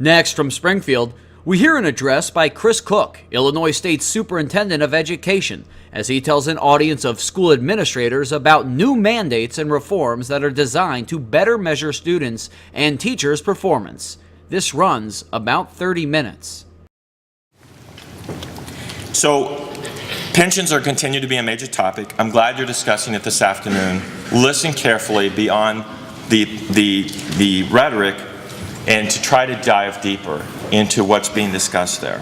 Next, from Springfield, we hear an address by Chris Koch, Illinois State Superintendent of Education, as he tells an audience of school administrators about new mandates and reforms that are designed to better measure students' and teachers' performance. This runs about 30 minutes. So, pensions are continue to be a major topic. I'm glad you're discussing it this afternoon. Listen carefully beyond the rhetoric and to try to dive deeper into what's being discussed there.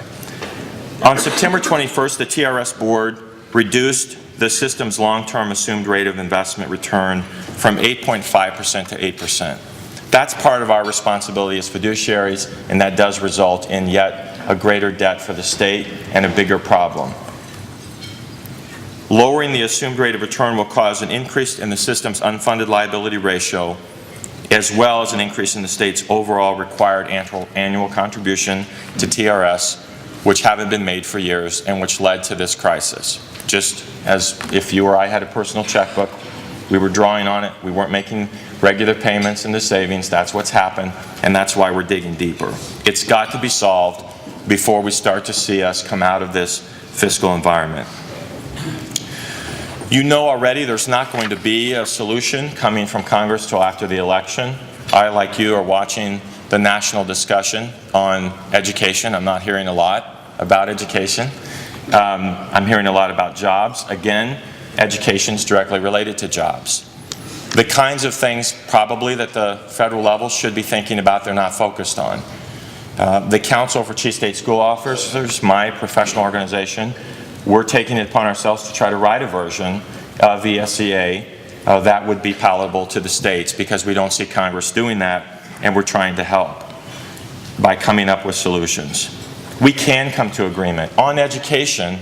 On September 21st, the TRS board reduced the system's long-term assumed rate of investment return from 8.5% to 8%. That's part of our responsibility as fiduciaries, and that does result in yet a greater debt for the state and a bigger problem. Lowering the assumed rate of return will cause an increase in the system's unfunded liability ratio, as well as an increase in the state's overall required annual contribution to TRS, which haven't been made for years and which led to this crisis. Just as if you or I had a personal checkbook, we were drawing on it, we weren't making regular payments into savings, that's what's happened, and that's why we're digging deeper. It's got to be solved before we start to see us come out of this fiscal environment. You know already there's not going to be a solution coming from Congress till after the election. I, like you, are watching the national discussion on education. I'm not hearing a lot about education. I'm hearing a lot about jobs. Again, education is directly related to jobs. The kinds of things probably that the federal level should be thinking about, they're not focused on. The Council for Chief State School Officers, my professional organization, we're taking it upon ourselves to try to write a version of the SEA that would be palatable to the states, because we don't see Congress doing that, and we're trying to help by coming up with solutions. We can come to agreement. On education,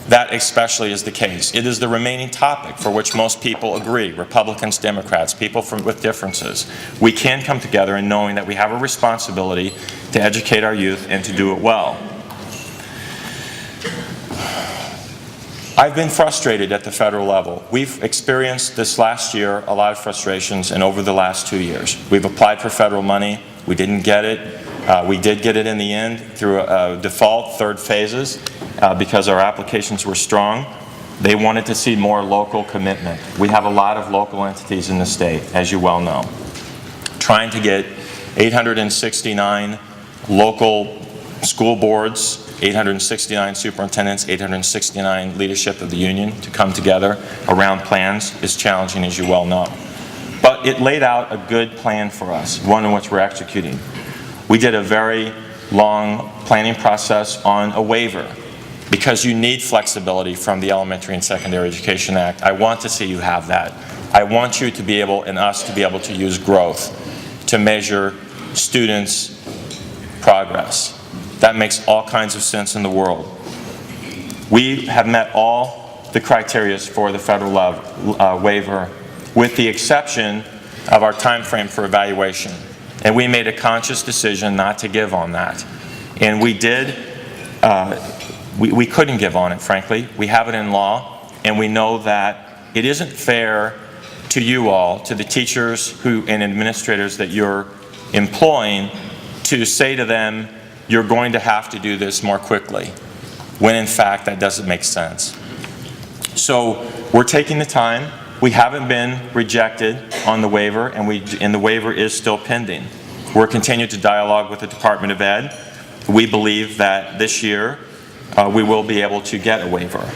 that especially is the case. It is the remaining topic for which most people agree, Republicans, Democrats, people with differences. We can come together in knowing that we have a responsibility to educate our youth and to do it well. I've been frustrated at the federal level. We've experienced this last year a lot of frustrations, and over the last 2 years. We've applied for federal money. We didn't get it. We did get it in the end through a default, third phases, because our applications were strong. They wanted to see more local commitment. We have a lot of local entities in the state, as you well know. Trying to get 869 local school boards, 869 superintendents, 869 leadership of the union to come together around plans is challenging, as you well know. But it laid out a good plan for us, one in which we're executing. We did a very long planning process on a waiver, because you need flexibility from the Elementary and Secondary Education Act. I want to see you have that. I want you to be able, and us to be able, to use growth to measure students' progress. That makes all kinds of sense in the world. We have met all the criteria for the federal waiver, with the exception of our time frame for evaluation. And we made a conscious decision not to give on that. And we did, we couldn't give on it, frankly. We have it in law, and we know that it isn't fair to you all, to the teachers and administrators that you're employing, to say to them, you're going to have to do this more quickly, when in fact that doesn't make sense. So we're taking the time. We haven't been rejected on the waiver, and the waiver is still pending. We're continuing to dialogue with the Department of Ed. We believe that this year we will be able to get a waiver.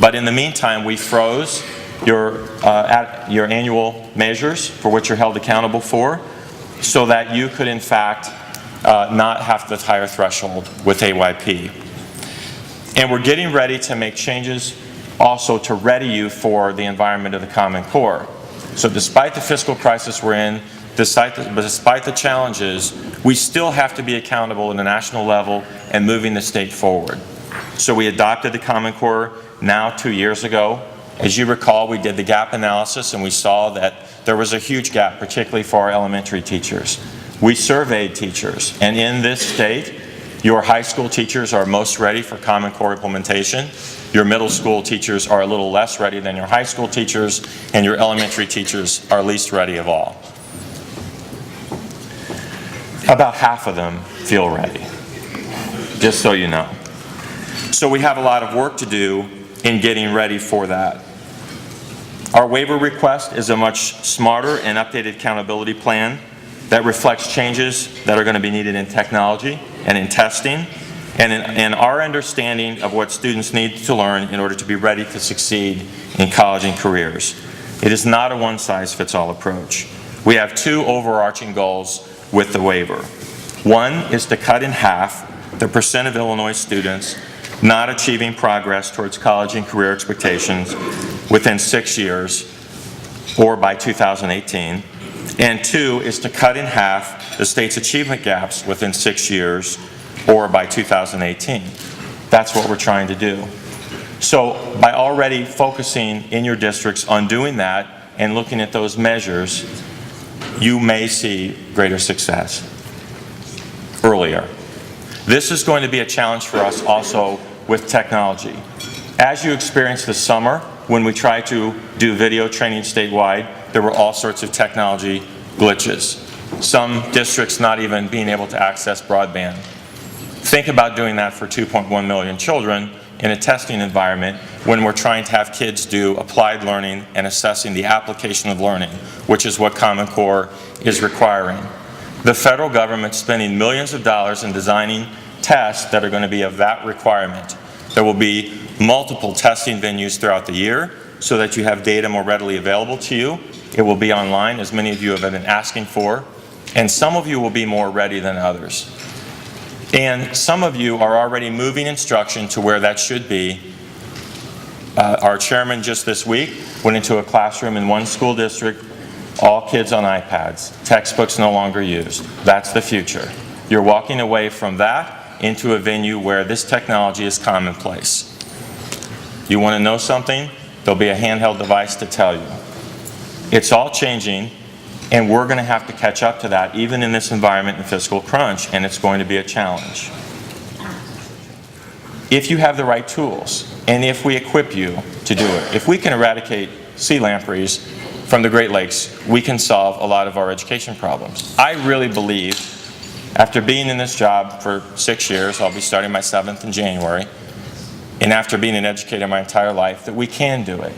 But in the meantime, we froze your annual measures for which you're held accountable for, so that you could in fact not have the higher threshold with AYP. And we're getting ready to make changes also to ready you for the environment of the Common Core. So despite the fiscal crisis we're in, despite the challenges, we still have to be accountable at a national level and moving the state forward. So we adopted the Common Core now 2 years ago. As you recall, we did the gap analysis, and we saw that there was a huge gap, particularly for our elementary teachers. We surveyed teachers, and in this state, your high school teachers are most ready for Common Core implementation. Your middle school teachers are a little less ready than your high school teachers, and your elementary teachers are least ready of all. About half of them feel ready, just so you know. So we have a lot of work to do in getting ready for that. Our waiver request is a much smarter and updated accountability plan that reflects changes that are going to be needed in technology and in testing and in our understanding of what students need to learn in order to be ready to succeed in college and careers. It is not a one-size-fits-all approach. We have two overarching goals with the waiver. One is to cut in half the percent of Illinois students not achieving progress towards college and career expectations within 6 years or by 2018. And two is to cut in half the state's achievement gaps within 6 years or by 2018. That's what we're trying to do. So by already focusing in your districts on doing that and looking at those measures, you may see greater success earlier. This is going to be a challenge for us also with technology. As you experienced this summer, when we tried to do video training statewide, there were all sorts of technology glitches. Some districts not even being able to access broadband. Think about doing that for 2.1 million children in a testing environment when we're trying to have kids do applied learning and assessing the application of learning, which is what Common Core is requiring. The federal government's spending millions of dollars in designing tests that are going to be of that requirement. There will be multiple testing venues throughout the year so that you have data more readily available to you. It will be online, as many of you have been asking for, and some of you will be more ready than others. And some of you are already moving instruction to where that should be. Our chairman just this week went into a classroom in one school district, all kids on iPads, textbooks no longer used. That's the future. You're walking away from that into a venue where this technology is commonplace. You want to know something? There'll be a handheld device to tell you. It's all changing, and we're going to have to catch up to that even in this environment and fiscal crunch, and it's going to be a challenge. If you have the right tools, and if we equip you to do it, if we can eradicate sea lampreys from the Great Lakes, we can solve a lot of our education problems. I really believe, after being in this job for 6 years, I'll be starting my 7th in January, and after being an educator my entire life, that we can do it.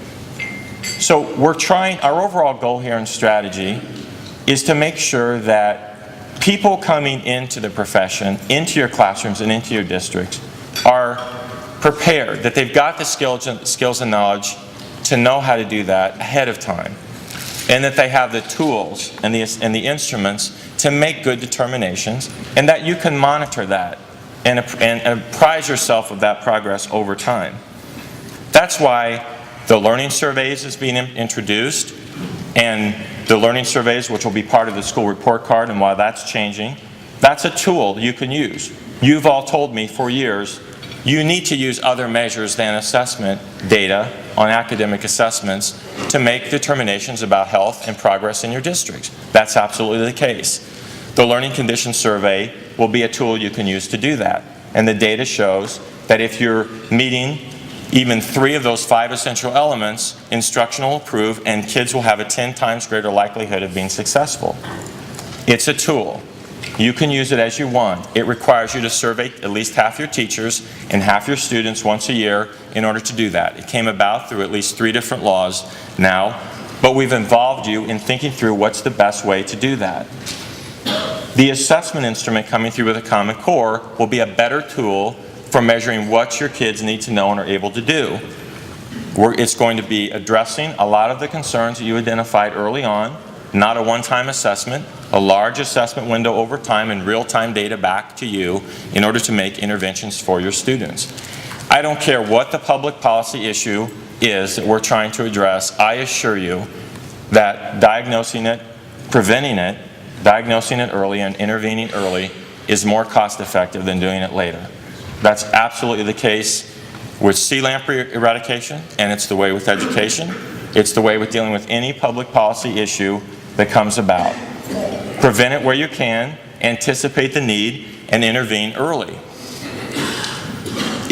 So we're trying, our overall goal here in strategy is to make sure that people coming into the profession, into your classrooms and into your districts are prepared, that they've got the skills and knowledge to know how to do that ahead of time, and that they have the tools and the instruments to make good determinations, and that you can monitor that and apprise yourself of that progress over time. That's why the learning surveys is being introduced, and the learning surveys, which will be part of the school report card, and while that's changing, that's a tool you can use. You've all told me for years you need to use other measures than assessment data on academic assessments to make determinations about health and progress in your districts. That's absolutely the case. The Learning Conditions Survey will be a tool you can use to do that. And the data shows that if you're meeting even 3 of those 5 essential elements, instruction will improve and kids will have a 10 times greater likelihood of being successful. It's a tool. You can use it as you want. It requires you to survey at least half your teachers and half your students once a year in order to do that. It came about through at least 3 different laws now, but we've involved you in thinking through what's the best way to do that. The assessment instrument coming through with a Common Core will be a better tool for measuring what your kids need to know and are able to do. It's going to be addressing a lot of the concerns that you identified early on, not a one-time assessment, a large assessment window over time and real-time data back to you in order to make interventions for your students. I don't care what the public policy issue is that we're trying to address, I assure you that diagnosing it, preventing it, diagnosing it early and intervening early is more cost-effective than doing it later. That's absolutely the case with sea lamprey eradication, and it's the way with education. It's the way with dealing with any public policy issue that comes about. Prevent it where you can, anticipate the need, and intervene early.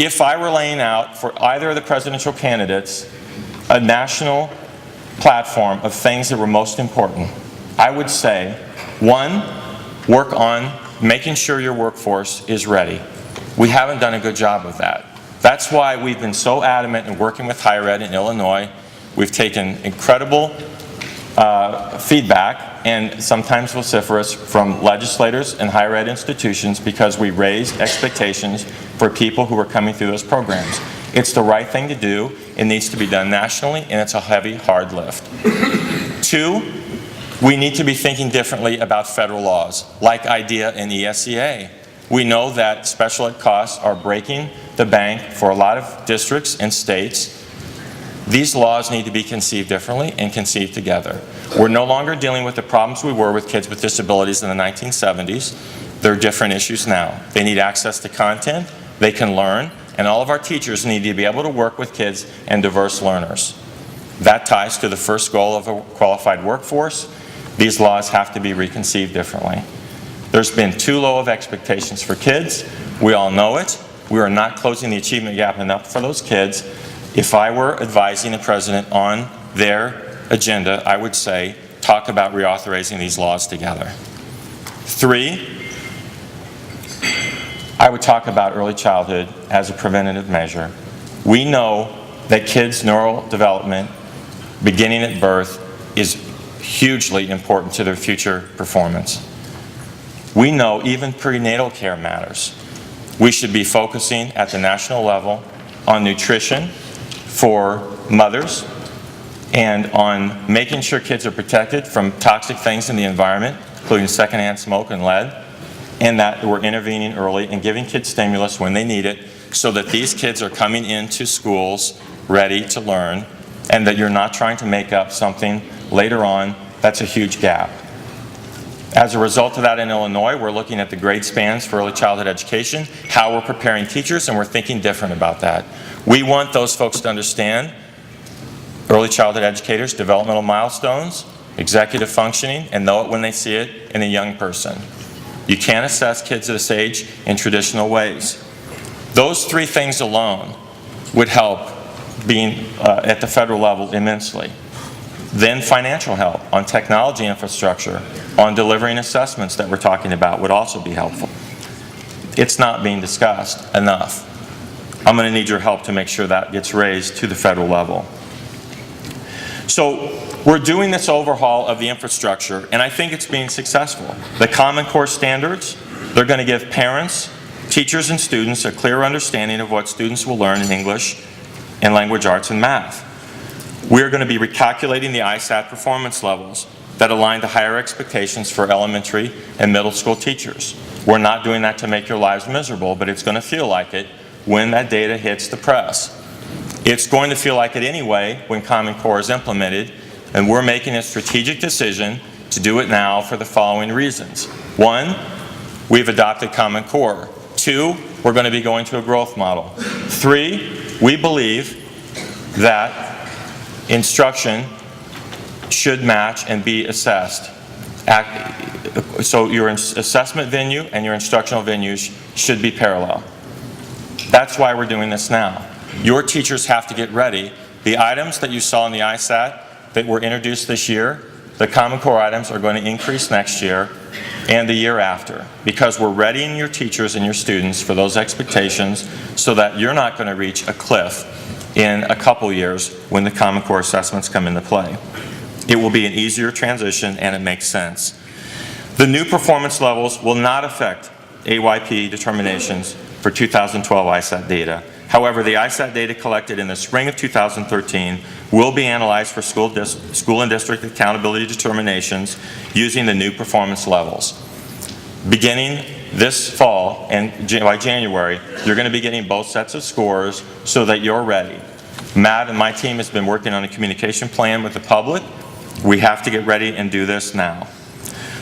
If I were laying out for either of the presidential candidates a national platform of things that were most important, I would say, 1, work on making sure your workforce is ready. We haven't done a good job of that. That's why we've been so adamant in working with higher ed in Illinois. We've taken incredible feedback and sometimes vociferous from legislators and higher ed institutions because we raised expectations for people who are coming through those programs. It's the right thing to do. It needs to be done nationally, and it's a heavy, hard lift. 2, we need to be thinking differently about federal laws, like IDEA and ESEA. We know that special ed costs are breaking the bank for a lot of districts and states. These laws need to be conceived differently and conceived together. We're no longer dealing with the problems we were with kids with disabilities in the 1970s. There are different issues now. They need access to content, they can learn, and all of our teachers need to be able to work with kids and diverse learners. That ties to the first goal of a qualified workforce. These laws have to be reconceived differently. There's been too low of expectations for kids. We all know it. We are not closing the achievement gap enough for those kids. If I were advising the president on their agenda, I would say, talk about reauthorizing these laws together. 3, I would talk about early childhood as a preventative measure. We know that kids' neural development, beginning at birth, is hugely important to their future performance. We know even prenatal care matters. We should be focusing at the national level on nutrition for mothers and on making sure kids are protected from toxic things in the environment, including secondhand smoke and lead, and that we're intervening early and giving kids stimulus when they need it so that these kids are coming into schools ready to learn and that you're not trying to make up something later on. That's a huge gap. As a result of that in Illinois, we're looking at the grade spans for early childhood education, how we're preparing teachers, and we're thinking different about that. We want those folks to understand early childhood educators, developmental milestones, executive functioning, and know it when they see it in a young person. You can't assess kids at this age in traditional ways. Those 3 things alone would help being at the federal level immensely. Then financial help on technology infrastructure, on delivering assessments that we're talking about would also be helpful. It's not being discussed enough. I'm going to need your help to make sure that gets raised to the federal level. So we're doing this overhaul of the infrastructure, and I think it's being successful. The Common Core standards, they're going to give parents, teachers, and students a clear understanding of what students will learn in English and language arts and math. We're going to be recalculating the ISAT performance levels that align to higher expectations for elementary and middle school teachers. We're not doing that to make your lives miserable, but it's going to feel like it when that data hits the press. It's going to feel like it anyway when Common Core is implemented, and we're making a strategic decision to do it now for the following reasons. 1, we've adopted Common Core. 2, we're going to be going to a growth model. 3, we believe that instruction should match and be assessed. So your assessment venue and your instructional venues should be parallel. That's why we're doing this now. Your teachers have to get ready. The items that you saw in the ISAT that were introduced this year, the Common Core items are going to increase next year and the year after, because we're readying your teachers and your students for those expectations so that you're not going to reach a cliff in a couple years when the Common Core assessments come into play. It will be an easier transition, and it makes sense. The new performance levels will not affect AYP determinations for 2012 ISAT data. However, the ISAT data collected in the spring of 2013 will be analyzed for school and district accountability determinations using the new performance levels. Beginning this fall and by January, you're going to be getting both sets of scores so that you're ready. Matt and my team has been working on a communication plan with the public. We have to get ready and do this now.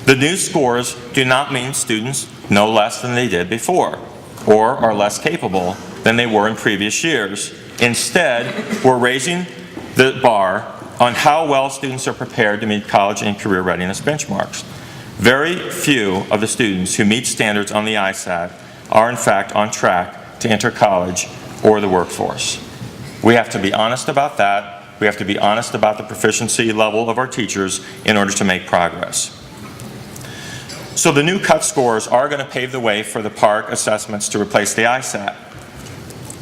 The new scores do not mean students know less than they did before or are less capable than they were in previous years. Instead, we're raising the bar on how well students are prepared to meet college and career readiness benchmarks. Very few of the students who meet standards on the ISAT are in fact on track to enter college or the workforce. We have to be honest about that. We have to be honest about the proficiency level of our teachers in order to make progress. So the new cut scores are going to pave the way for the PARCC assessments to replace the ISAT.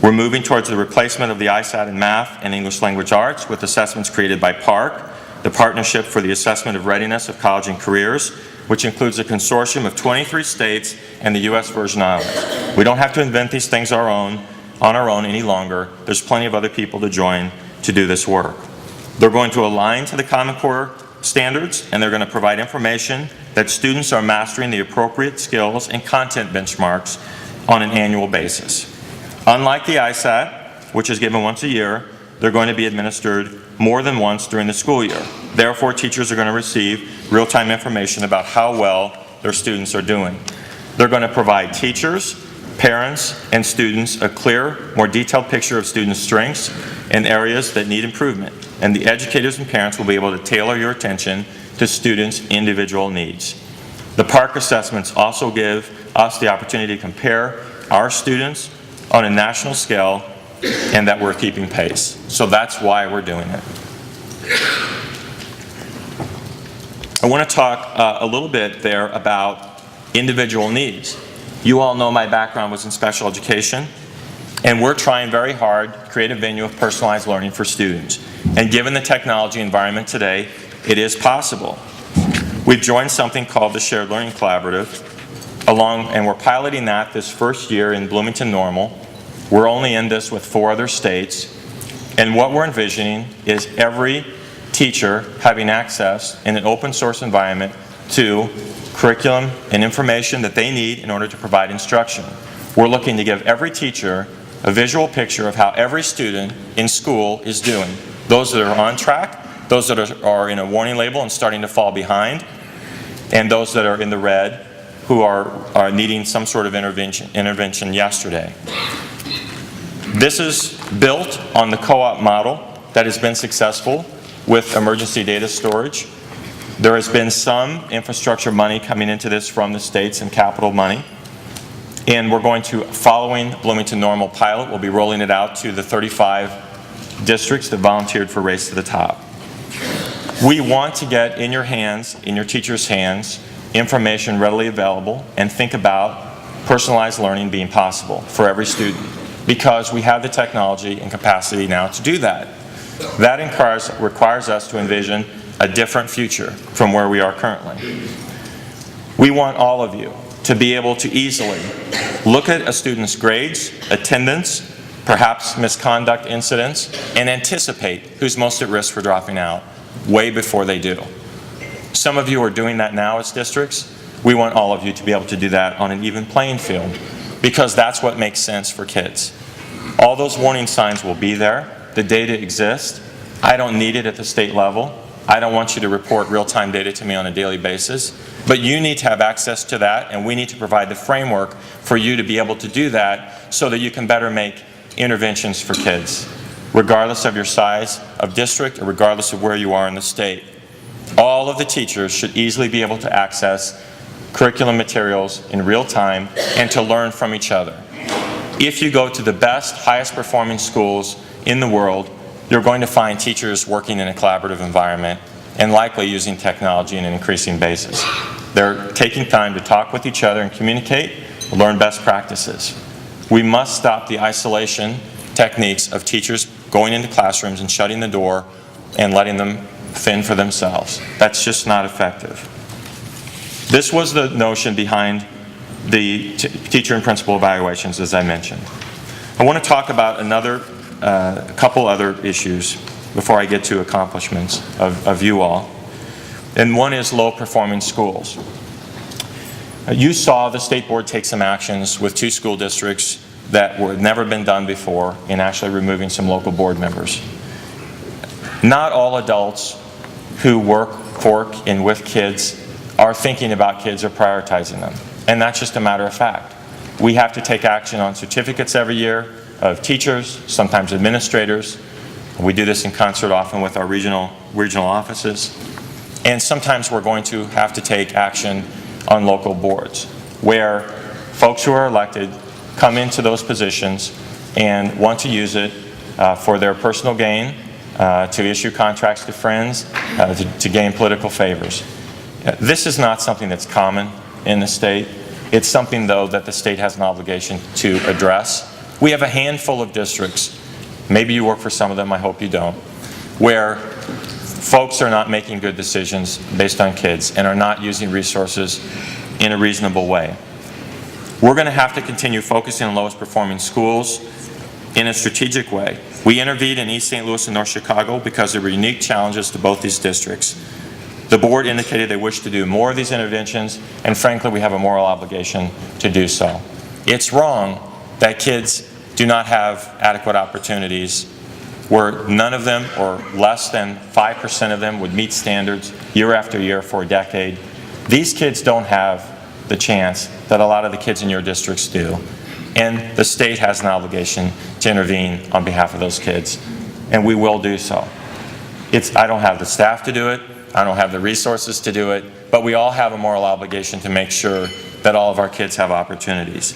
We're moving towards the replacement of the ISAT in math and English language arts with assessments created by PARCC, the Partnership for the Assessment of Readiness of College and Careers, which includes a consortium of 23 states and the U.S. Virgin Islands. We don't have to invent these things on our own any longer. There's plenty of other people to join to do this work. They're going to align to the Common Core standards, and they're going to provide information that students are mastering the appropriate skills and content benchmarks on an annual basis. Unlike the ISAT, which is given once a year, they're going to be administered more than once during the school year. Therefore, teachers are going to receive real-time information about how well their students are doing. They're going to provide teachers, parents, and students a clear, more detailed picture of students' strengths and areas that need improvement. And the educators and parents will be able to tailor your attention to students' individual needs. The PARCC assessments also give us the opportunity to compare our students on a national scale and that we're keeping pace. So that's why we're doing it. I want to talk a little bit there about individual needs. You all know my background was in special education, and we're trying very hard to create a venue of personalized learning for students. And given the technology environment today, it is possible. We've joined something called the Shared Learning Collaborative, and we're piloting that this first year in Bloomington Normal. We're only in this with 4 other states, and what we're envisioning is every teacher having access in an open source environment to curriculum and information that they need in order to provide instruction. We're looking to give every teacher a visual picture of how every student in school is doing. Those that are on track, those that are in a warning label and starting to fall behind, and those that are in the red who are needing some sort of intervention yesterday. This is built on the co-op model that has been successful with emergency data storage. There has been some infrastructure money coming into this from the states and capital money. And we're going to, following Bloomington Normal pilot, we'll be rolling it out to the 35 districts that volunteered for Race to the Top. We want to get in your hands, in your teachers' hands, information readily available, and think about personalized learning being possible for every student, because we have the technology and capacity now to do that. That requires us to envision a different future from where we are currently. We want all of you to be able to easily look at a student's grades, attendance, perhaps misconduct incidents, and anticipate who's most at risk for dropping out way before they do. Some of you are doing that now as districts. We want all of you to be able to do that on an even playing field, because that's what makes sense for kids. All those warning signs will be there. The data exists. I don't need it at the state level. I don't want you to report real-time data to me on a daily basis, but you need to have access to that, and we need to provide the framework for you to be able to do that so that you can better make interventions for kids, regardless of your size of district or regardless of where you are in the state. All of the teachers should easily be able to access curriculum materials in real time and to learn from each other. If you go to the best, highest performing schools in the world, you're going to find teachers working in a collaborative environment and likely using technology on an increasing basis. They're taking time to talk with each other and communicate, learn best practices. We must stop the isolation techniques of teachers going into classrooms and shutting the door and letting them fend for themselves. That's just not effective. This was the notion behind the teacher and principal evaluations, as I mentioned. I want to talk about a couple other issues before I get to accomplishments of you all. And one is low-performing schools. You saw the state board take some actions with 2 school districts that had never been done before in actually removing some local board members. Not all adults who work for and with kids are thinking about kids or prioritizing them. And that's just a matter of fact. We have to take action on certificates every year of teachers, sometimes administrators. We do this in concert often with our regional offices. And sometimes we're going to have to take action on local boards, where folks who are elected come into those positions and want to use it for their personal gain, to issue contracts to friends, to gain political favors. This is not something that's common in the state. It's something, though, that the state has an obligation to address. We have a handful of districts, maybe you work for some of them, I hope you don't, where folks are not making good decisions based on kids and are not using resources in a reasonable way. We're going to have to continue focusing on lowest performing schools in a strategic way. We intervened in East St. Louis and North Chicago because there were unique challenges to both these districts. The board indicated they wish to do more of these interventions, and frankly, we have a moral obligation to do so. It's wrong that kids do not have adequate opportunities, where none of them, or less than 5% of them, would meet standards year after year for a decade. These kids don't have the chance that a lot of the kids in your districts do. And the state has an obligation to intervene on behalf of those kids, and we will do so. I don't have the staff to do it, I don't have the resources to do it, but we all have a moral obligation to make sure that all of our kids have opportunities.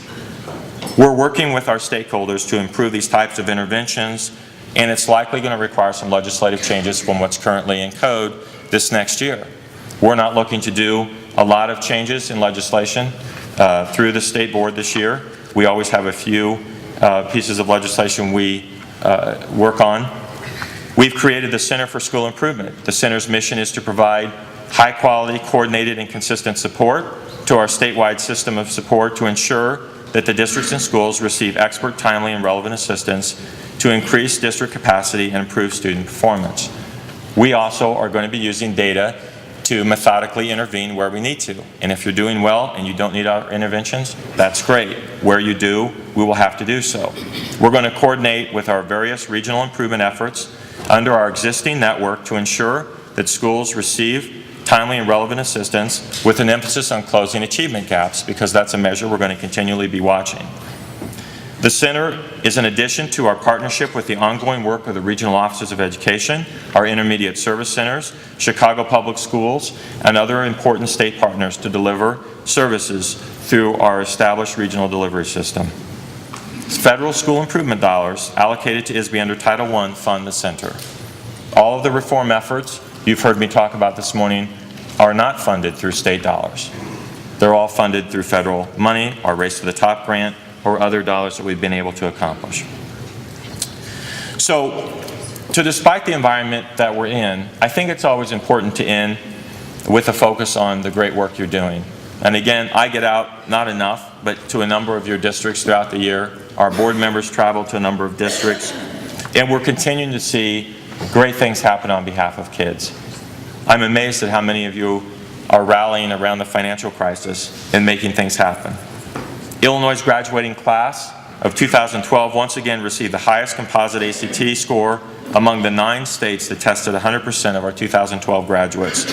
We're working with our stakeholders to improve these types of interventions, and it's likely going to require some legislative changes from what's currently in code this next year. We're not looking to do a lot of changes in legislation through the state board this year. We always have a few pieces of legislation we work on. We've created the Center for School Improvement. The center's mission is to provide high quality, coordinated, and consistent support to our statewide system of support to ensure that the districts and schools receive expert, timely, and relevant assistance to increase district capacity and improve student performance. We also are going to be using data to methodically intervene where we need to. And if you're doing well and you don't need our interventions, that's great. Where you do, we will have to do so. We're going to coordinate with our various regional improvement efforts under our existing network to ensure that schools receive timely and relevant assistance with an emphasis on closing achievement gaps, because that's a measure we're going to continually be watching. The center is an addition to our partnership with the ongoing work of the Regional Offices of Education, our intermediate service centers, Chicago Public Schools, and other important state partners to deliver services through our established regional delivery system. Federal school improvement dollars allocated to ISB under Title I fund the center. All of the reform efforts you've heard me talk about this morning are not funded through state dollars. They're all funded through federal money, our Race to the Top grant, or other dollars that we've been able to accomplish. So, despite the environment that we're in, I think it's always important to end with a focus on the great work you're doing. And again, I get out, not enough, but to a number of your districts throughout the year. Our board members travel to a number of districts, and we're continuing to see great things happen on behalf of kids. I'm amazed at how many of you are rallying around the financial crisis and making things happen. Illinois' graduating class of 2012 once again received the highest composite ACT score among the 9 states that tested 100% of our 2012 graduates.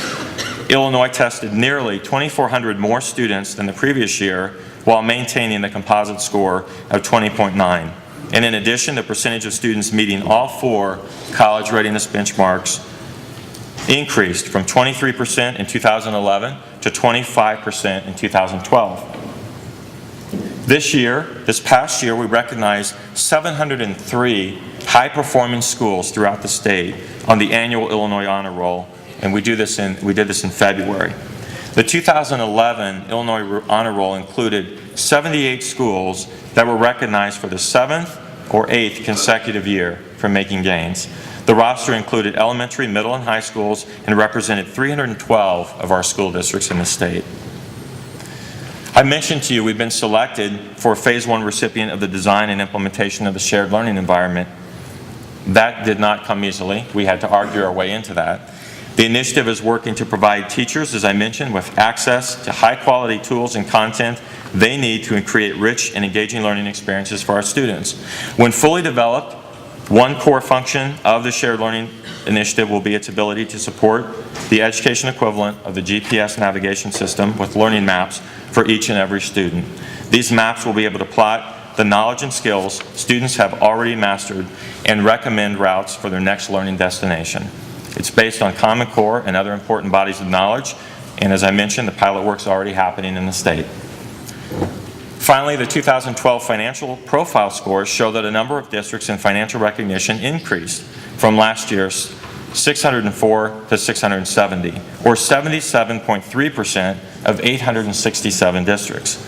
Illinois tested nearly 2,400 more students than the previous year while maintaining the composite score of 20.9. And in addition, the percentage of students meeting all 4 college readiness benchmarks increased from 23% in 2011 to 25% in 2012. This past year, we recognized 703 high-performing schools throughout the state on the annual Illinois Honor Roll, and we did this in February. The 2011 Illinois Honor Roll included 78 schools that were recognized for the 7th or 8th consecutive year for making gains. The roster included elementary, middle, and high schools and represented 312 of our school districts in the state. I mentioned to you we've been selected for a Phase 1 recipient of the design and implementation of the shared learning environment. That did not come easily. We had to argue our way into that. The initiative is working to provide teachers, as I mentioned, with access to high-quality tools and content they need to create rich and engaging learning experiences for our students. When fully developed, one core function of the shared learning initiative will be its ability to support the education equivalent of the GPS navigation system with learning maps for each and every student. These maps will be able to plot the knowledge and skills students have already mastered and recommend routes for their next learning destination. It's based on Common Core and other important bodies of knowledge, and as I mentioned, the pilot work's already happening in the state. Finally, the 2012 financial profile scores show that a number of districts in financial recognition increased from last year's 604 to 670, or 77.3% of 867 districts.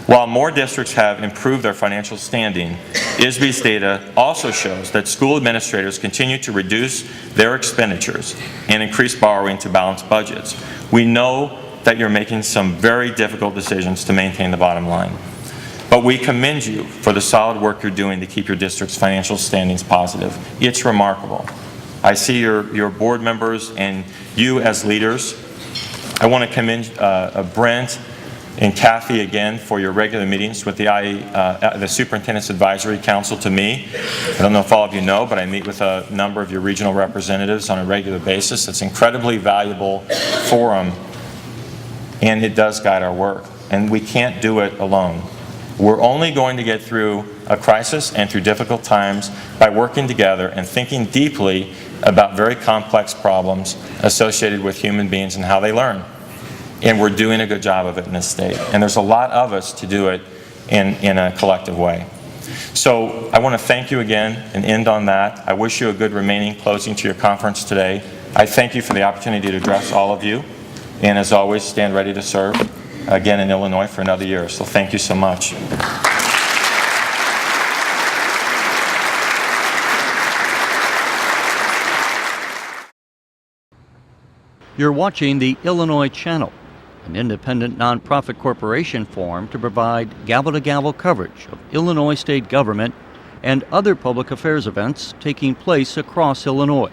While more districts have improved their financial standing, ISBE's data also shows that school administrators continue to reduce their expenditures and increase borrowing to balance budgets. We know that you're making some very difficult decisions to maintain the bottom line, but we commend you for the solid work you're doing to keep your district's financial standings positive. It's remarkable. I see your board members and you as leaders. I want to commend Brent and Kathy again for your regular meetings with the Superintendent's Advisory Council to me. I don't know if all of you know, but I meet with a number of your regional representatives on a regular basis. It's an incredibly valuable forum, and it does guide our work. And we can't do it alone. We're only going to get through a crisis and through difficult times by working together and thinking deeply about very complex problems associated with human beings and how they learn. And we're doing a good job of it in this state. And there's a lot of us to do it in a collective way. So I want to thank you again and end on that. I wish you a good remaining closing to your conference today. I thank you for the opportunity to address all of you. And as always, stand ready to serve again in Illinois for another year. So thank you so much. You're watching the Illinois Channel, an independent nonprofit corporation formed to provide gavel-to-gavel coverage of Illinois state government and other public affairs events taking place across Illinois.